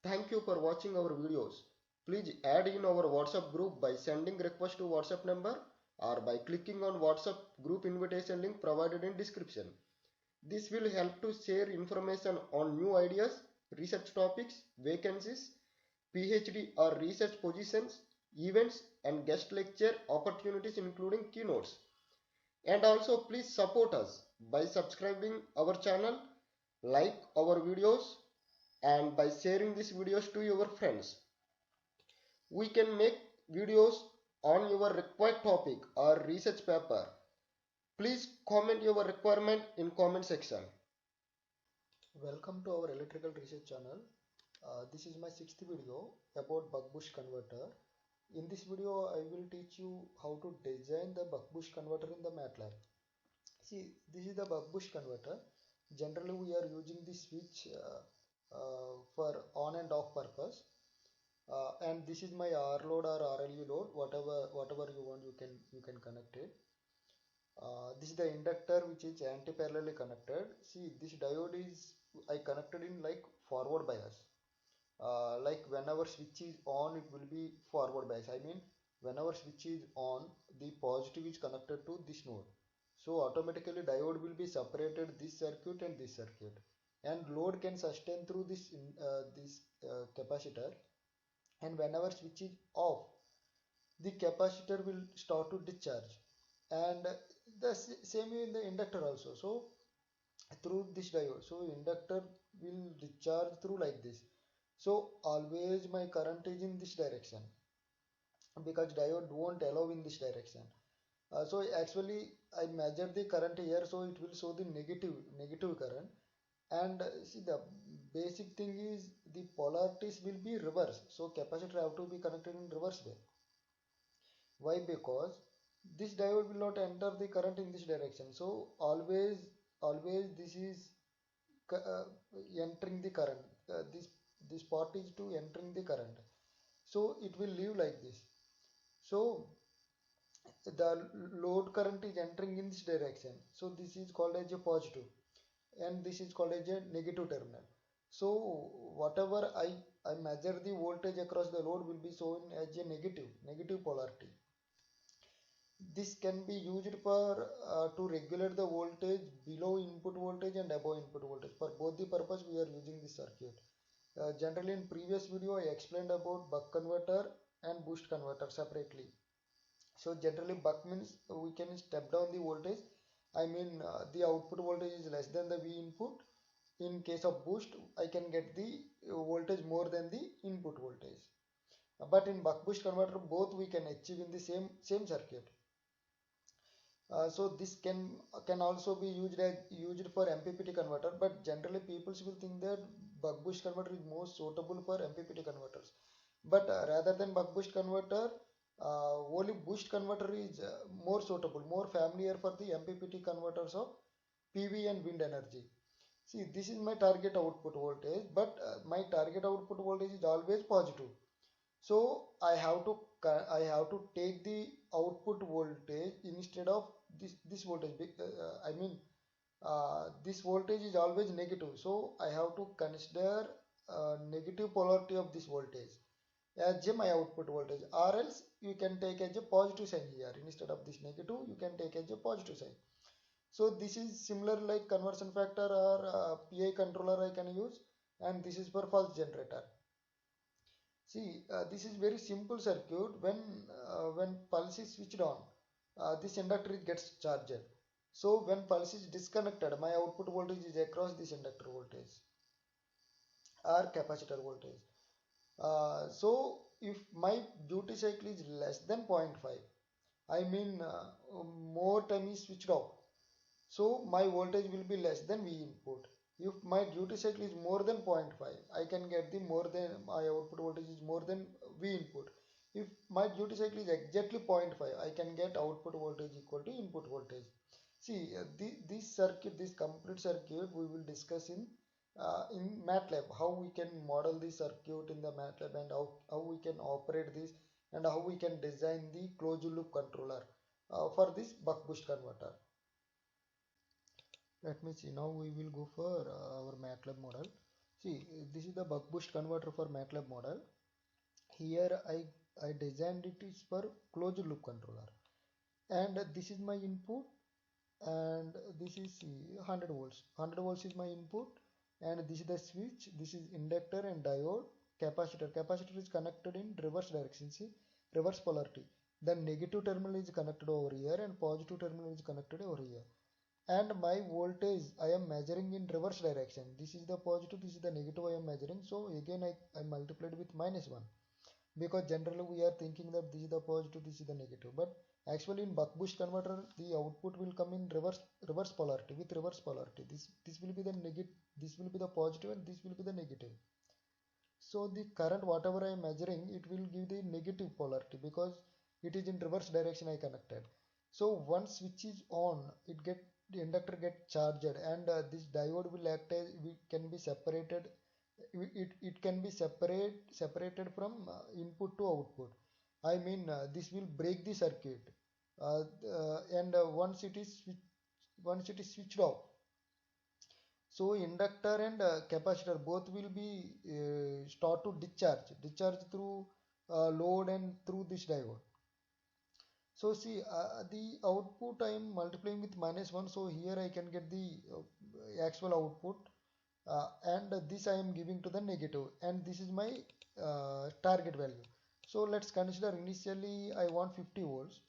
Thank you for watching our videos. Please add in our WhatsApp group by sending request to WhatsApp number or by clicking on WhatsApp group invitation link provided in description. This will help to share information on new ideas, research topics, vacancies, PhD or research positions, events and guest lecture opportunities including keynotes. And also please support us by subscribing our channel, like our videos and by sharing these videos to your friends. We can make videos on your required topic or research paper. Please comment your requirement in comment section. Welcome to our electrical research channel. This is my sixth video about buck-boost converter. In this video, I will teach you how to design the buck-boost converter in the MATLAB. See, this is the buck-boost converter. Generally, we are using this switch for on and off purpose. And this is my R load or RLU load. Whatever you want, you can connect it. This is the inductor which is anti-parallelly connected. See, this diode is I connected in like forward bias. Like whenever switch is on, it will be forward bias. I mean, whenever switch is on, the positive is connected to this node. So automatically diode will be separated this circuit and this circuit, and load can sustain through this capacitor. And whenever switch is off, the capacitor will start to discharge, and the same in the inductor also. So through this diode, so inductor will discharge through like this. So always my current is in this direction because diode won't allow in this direction. So actually I measure the current here, so it will show the negative current. And see, the basic thing is the polarities will be reversed, so capacitor have to be connected in reverse way. Why? Because this diode will not enter the current in this direction. So always this is uh, entering the current. This part is to entering the current. So it will leave like this. So the load current is entering in this direction. So this is called as a positive, and this is called as a negative terminal. So whatever I measure the voltage across the load will be shown as a negative polarity. This can be used for to regulate the voltage below input voltage and above input voltage. For both the purpose we are using this circuit. Generally in previous video I explained about buck converter and boost converter separately. So generally buck means we can step down the voltage. I mean the output voltage is less than the V input. In case of boost, I can get the voltage more than the input voltage. But in buck boost converter, both we can achieve in the same circuit. So this can also be used for MPPT converter, but generally people will think that buck boost converter is more suitable for MPPT converters. But rather than buck boost converter, only boost converter is more suitable, more familiar for the MPPT converters of PV and wind energy. See, this is my target output voltage, but my target output voltage is always positive. So I have to take the output voltage instead of this voltage. I mean, this voltage is always negative, so I have to consider negative polarity of this voltage as my output voltage, or else you can take as a positive sign here. Instead of this negative, you can take as a positive sign. So this is similar like conversion factor or PI controller I can use, and this is for pulse generator. See, this is very simple circuit. When pulse is switched on, this inductor gets charged. So when pulse is disconnected, my output voltage is across this inductor voltage or capacitor voltage. So if my duty cycle is less than 0.5, I mean more time is switched off, so my voltage will be less than V input. If my duty cycle is more than 0.5, I can get the more than my output voltage is more than V input. If my duty cycle is exactly 0.5, I can get output voltage equal to input voltage. See, this circuit, this complete circuit we will discuss in MATLAB, how we can model the circuit in the MATLAB, and how we can operate this, and how we can design the closed loop controller for this buck boost converter. Let me see. Now we will go for our MATLAB model. See, this is the buck boost converter for MATLAB model. Here I designed it is for closed loop controller, and this is my input, and this is 100 volts. 100 volts is my input, and this is the switch. This is inductor and diode. Capacitor is connected in reverse direction. See, reverse polarity. The negative terminal is connected over here, and positive terminal is connected over here. And my voltage I am measuring in reverse direction. This is the positive, this is the negative I am measuring. So again I multiplied with -1, because generally we are thinking that this is the positive, this is the negative, but actually in buck boost converter the output will come in reverse polarity. With reverse polarity, this will be the negative, this will be the positive, and this will be the negative. So the current whatever I am measuring, it will give the negative polarity because it is in reverse direction I connected. So once switch is on, the inductor get charged, and this diode will act as, can be separated. It can be separated from input to output. I mean, this will break the circuit, and once it is switched off, so inductor and capacitor both will be start to discharge through load and through this diode. So see, the output I am multiplying with -1, so here I can get the actual output, and this I am giving to the negative, and this is my target value. So let's consider initially I want 50 volts.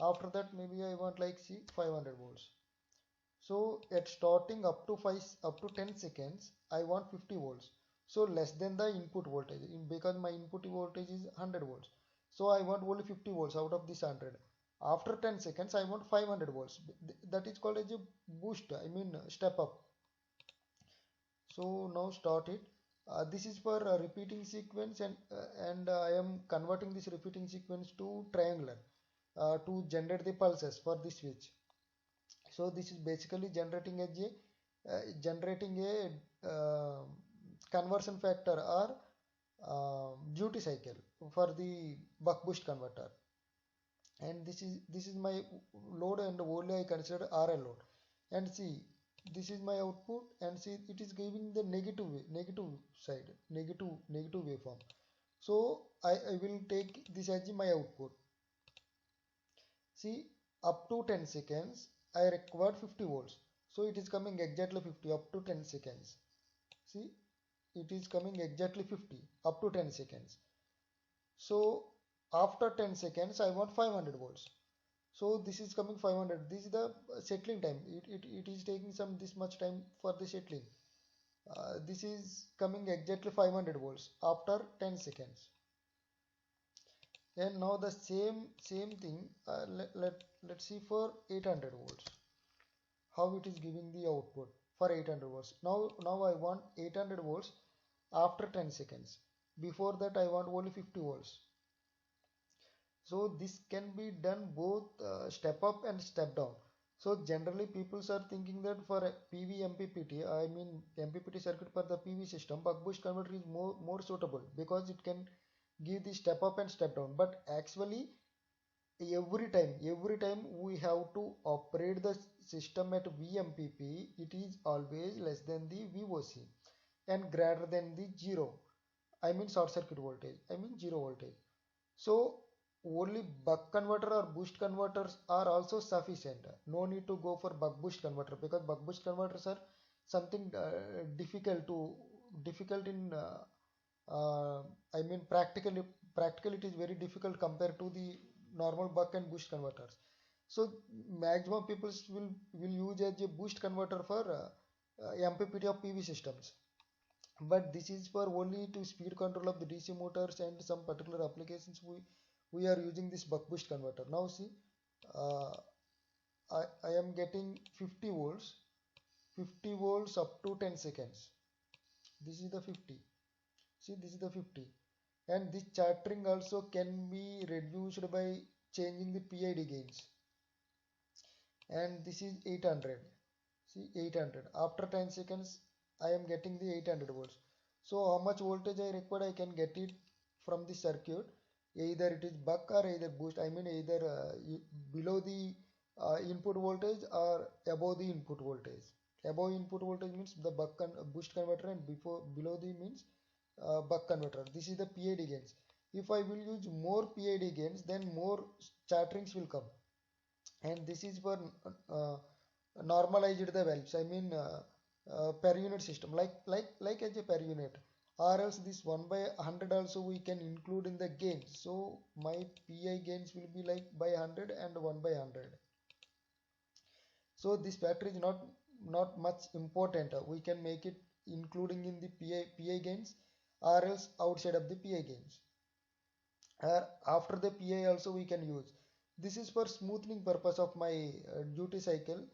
After that maybe I want like see 500 volts. So at starting up to 10 seconds, I want 50 volts. So less than the input voltage, because my input voltage is 100 volts. So I want only 50 volts out of this 100. After 10 seconds, I want 500 volts. That is called as a boost. I mean step up. So now start it. This is for a repeating sequence, and I am converting this repeating sequence to triangular to generate the pulses for this switch. So this is basically generating a conversion factor or duty cycle for the buck boost converter. And this is my load, and only I consider RL load. And see, this is my output, and see it is giving the negative side, negative waveform. So I will take this as my output. See, up to 10 seconds, I required 50 volts. So it is coming exactly 50 up to 10 seconds. See, it is coming exactly 50 up to 10 seconds. So after 10 seconds, I want 500 volts. So this is coming 500. This is the settling time. It is taking this much time for the settling. This is coming exactly 500 volts after 10 seconds. And now the same thing, let's see for 800 volts how it is giving the output for 800 volts. Now I want 800 volts after 10 seconds. Before that I want only 50 volts. So this can be done both step up and step down. So generally people are thinking that for a PV MPPT, I mean MPPT circuit for the PV system, buck boost converter is more suitable because it can give the step up and step down. But actually every time we have to operate the system at VMPP, it is always less than the VOC and greater than the zero. I mean short circuit voltage. I mean zero voltage. So only buck converter or boost converters are also sufficient. No need to go for buck boost converter, because buck boost converters are something difficult in I mean practically it is very difficult compared to the normal buck and boost converters. So maximum people will use as a boost converter for MPPT of PV systems. But this is for only to speed control of the DC motors and some particular applications we are using this buck boost converter. Now see, uh, I am getting 50 volts up to 10 seconds. This is the 50. See, this is the 50. And this chattering also can be reduced by changing the PID gains. And this is 800. See, 800. After 10 seconds, I am getting the 800 volts. So how much voltage I require, I can get it from the circuit. Either it is buck or either boost. I mean either below the input voltage or above the input voltage. Above input voltage means the boost converter, and below the means buck converter. This is the PID gains. If I will use more PID gains, then more chatterings will come, and this is for normalized the values. I mean per unit system, like as a per unit, or else this 1 by 100 also we can include in the gains. So my PI gains will be like by 100 and 1 by 100. So this factor is not much important. We can make it including in the PI gains, or else outside of the PI gains. After the PI also we can use. This is for smoothing purpose of my duty cycle,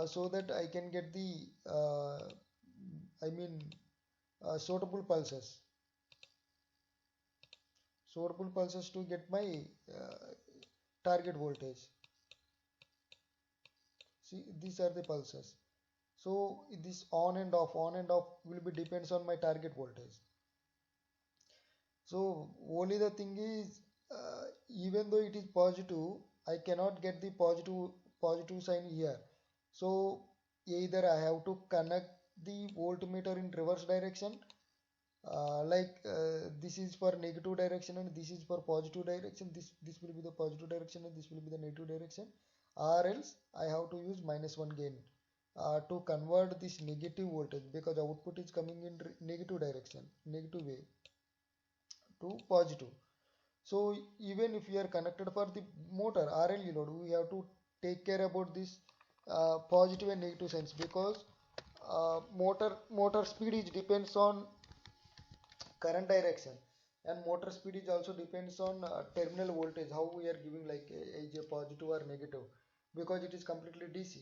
so that I can get the I mean suitable pulses. Suitable pulses to get my target voltage. See, these are the pulses. So this on and off will be depends on my target voltage. So only the thing is, even though it is positive, I cannot get the positive sign here. So either I have to connect the voltmeter in reverse direction, this is for negative direction and this is for positive direction. This will be the positive direction and this will be the negative direction, or else I have to use -1 gain to convert this negative voltage, because output is coming in negative direction, negative way to positive. So even if we are connected for the motor RLE load, we have to take care about this positive and negative signs, because motor speed is depends on current direction, and motor speed is also depends on terminal voltage, how we are giving, like is a positive or negative, because it is completely DC.